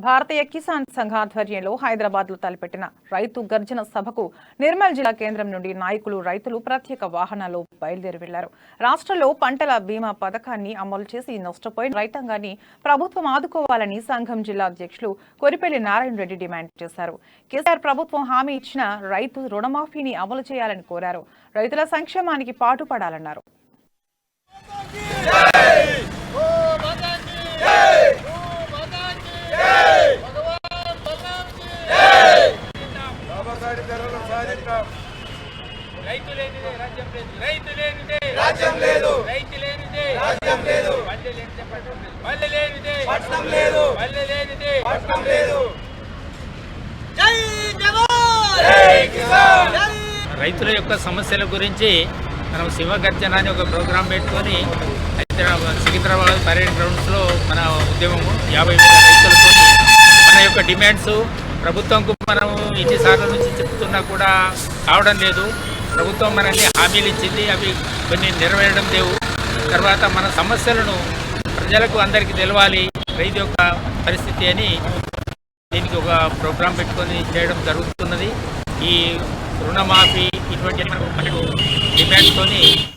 భారతీయ కిసాన్ సంఘ ఆధ్వర్యంలో హైదరాబాద్ లో తలపెట్టిన రైతు గర్జన సభకు నిర్మల్ జిల్లా కేంద్రం నుండి నాయకులు రైతులు ప్రత్యేక వాహనాల్లో బయలుదేరి వెళ్లారు. రాష్ట్రంలో పంటల బీమా పథకాన్ని అమలు చేసి నష్టపోయిన రైతాంగాన్ని ప్రభుత్వం ఆదుకోవాలని సంఘం జిల్లా అధ్యక్షులు కొరిపెల్లి నారాయణ రెడ్డి డిమాండ్ చేశారు. కేసీఆర్ ప్రభుత్వం హామీ ఇచ్చిన రైతు రుణమాఫీని అమలు చేయాలని కోరారు. రైతుల సంక్షేమానికి పాటుపడాలన్నారు. రైతుల యొక్క సమస్యల గురించి మనం శివగర్జన అని ఒక ప్రోగ్రాం పెట్టుకొని సికింద్రాబాద్ పరేడ్ గ్రౌండ్స్లో మన ఉద్యమము 50,000 రైతులతో మన యొక్క డిమాండ్స్ ప్రభుత్వంకు మనం ఎన్నిసార్ల నుంచి చెప్తున్నా కూడా కావడం లేదు. ప్రభుత్వం మనల్ని హామీలు ఇచ్చింది, అవి కొన్ని నెరవేరడం లేవు. తర్వాత మన సమస్యలను ప్రజలకు అందరికీ తెలవాలి రైతు యొక్క పరిస్థితి అని దీనికి ఒక ప్రోగ్రాం పెట్టుకొని చేయడం జరుగుతున్నది. ఈ రుణమాఫీ ఇటువంటి మనకు డిమాండ్తోని